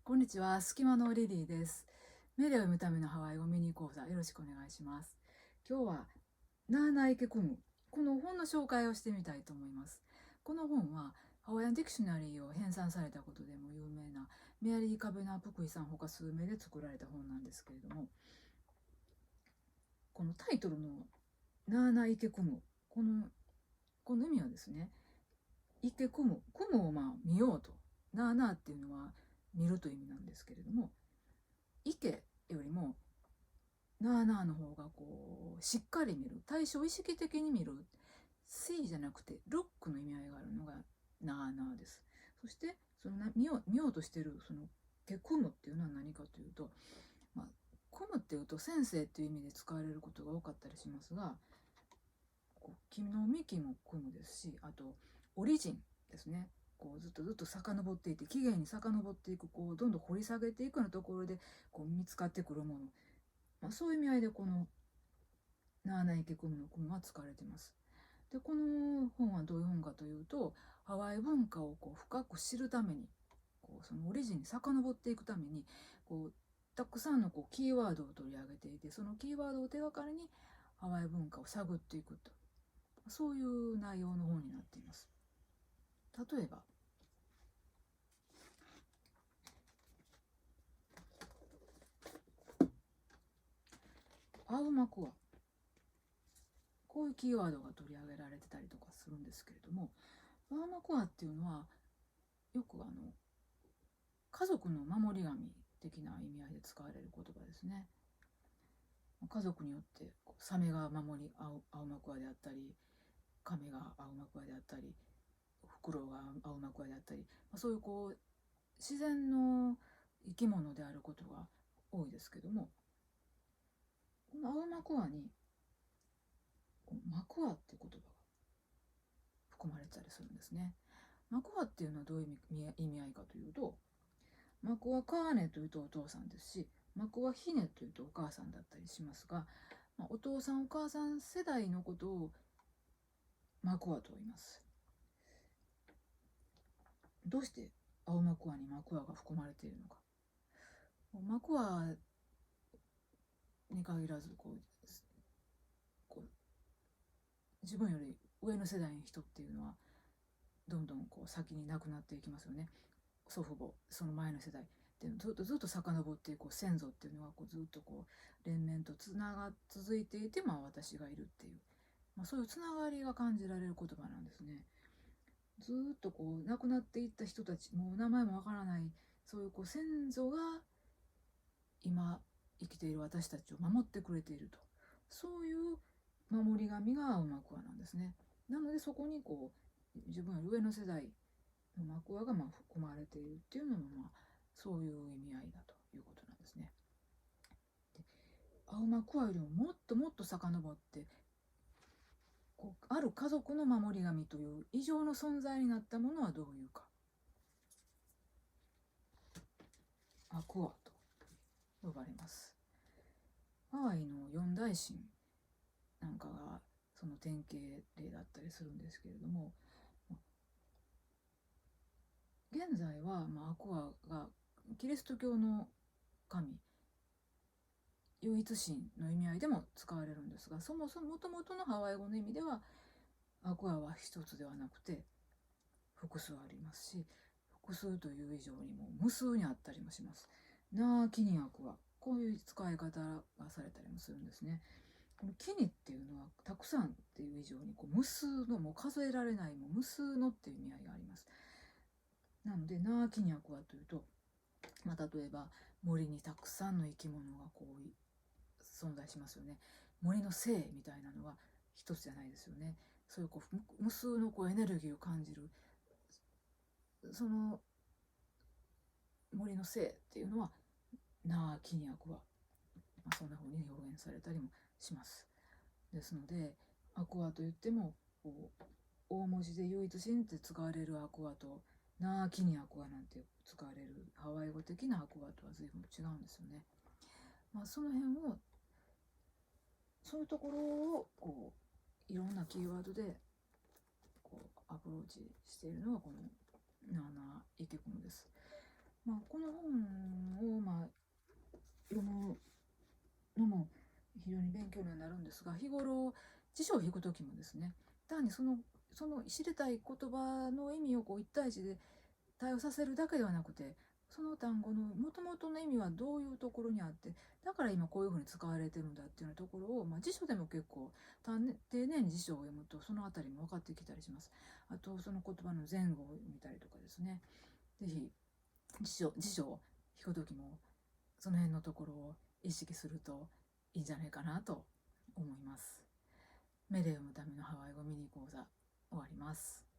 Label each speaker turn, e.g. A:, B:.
A: こんにちは、隙間のリリーです。目で読むためのハワイ語ミニ講座、よろしくお願いします。今日は、ナーナイケクム、この本の紹介をしてみたいと思います。この本は、ハワイアンディクショナリーを編纂されたことでも有名なメアリー・カベナー・プクイさんほか数名で作られた本なんですけれども、このタイトルのナーナイケクム、この意味はですね、イケクム、クムを見ようと。ナーナーっていうのは見るという意味なんですけれども、イケよりもナーナーの方がしっかり見る、対象を意識的に見る、See じゃなくてルックの意味合いがあるのがナーナーです。そしてその見ようとしているそのクムっていうのは何かというと、クムっていうと先生っていう意味で使われることが多かったりしますが、君の幹もクムですし、あとオリジンですね。ずっと遡っていて、起源に遡っていく、どんどん掘り下げていくようなところで見つかってくるもの、そういう意味合いでこのナーナイケクムのクムは使われています。でこの本はどういう本かというと、ハワイ文化を深く知るために、そのオリジンに遡っていくためにたくさんのキーワードを取り上げていて、そのキーワードを手がかりにハワイ文化を探っていくと、そういう内容の本になっています。例えばアウマクア、こういうキーワードが取り上げられてたりとかするんですけれども、アウマクアっていうのはよく家族の守り神的な意味合いで使われる言葉ですね。家族によってサメが守りアウマクアであったり、カメがアウマクアであったり、フクロウがアウマクアであったり、そういう自然の生き物であることが多いですけども、このアウマクアにマクアっていう言葉が含まれてたりするんですね。マクアっていうのはどういう意味合いかというと、マクワカーネというとお父さんですし、マクワヒネというとお母さんだったりしますが、お父さんお母さん世代のことをマクワと言います。どうして青マクワにマクワが含まれているのか。マクワに限らず自分より上の世代の人っていうのはどんどん先に亡くなっていきますよね。祖父母、その前の世代でずっと遡って先祖っていうのはずっと連綿と続いていて、私がいるっていう、そういうつながりが感じられる言葉なんですね。ずっと亡くなっていった人たち、もう名前もわからない、そういう先祖が今生きている私たちを守ってくれていると、そういう守り神がマクワなんですね。なのでそこに自分より上の世代のマクワが含まれているっていうのもそういう意味合いだということなんですね。で青マクワよりももっともっと遡って、ある家族の守り神という異常の存在になったものはどういうか。アクアと呼ばれます。ハワイの四大神なんかがその典型例だったりするんですけれども、現在はアクアがキリスト教の神、唯一神の意味合いでも使われるんですが、そもそも元々のハワイ語の意味ではアクアは一つではなくて複数ありますし、複数という以上にも無数にあったりもします。ナーキニアクア、こういう使い方がされたりもするんですね。このキニっていうのはたくさんっていう以上に無数の、もう数えられない無数のっていう意味合いがあります。なのでナーキニアクアというと、例えば森にたくさんの生き物が存在しますよね。森の生みたいなのは一つじゃないですよね。そういう無数のエネルギーを感じる、その森の生っていうのはナーキニアクア、そんな風に表現されたりもします。ですのでアクアといっても大文字で唯一神って使われるアクアとナーキニアクアなんて使われるハワイ語的なアクアとは随分違うんですよね。その辺を、そういうところをいろんなキーワードでアプローチしているのがこのナーナイケクムです。この本を読むのも非常に勉強になるんですが、日頃辞書を引く時もですね、単にその知りたい言葉の意味を一対一で対応させるだけではなくて、その単語の元々の意味はどういうところにあって、だから今こういうふうに使われてるんだっていうところを、辞書でも結構丁寧に辞書を読むとそのあたりも分かってきたりします。あとその言葉の前後を見たりとかですね。是非辞書を引く時もその辺のところを意識するといいんじゃないかなと思います。目で読むためのハワイ語ミニ講座終わります。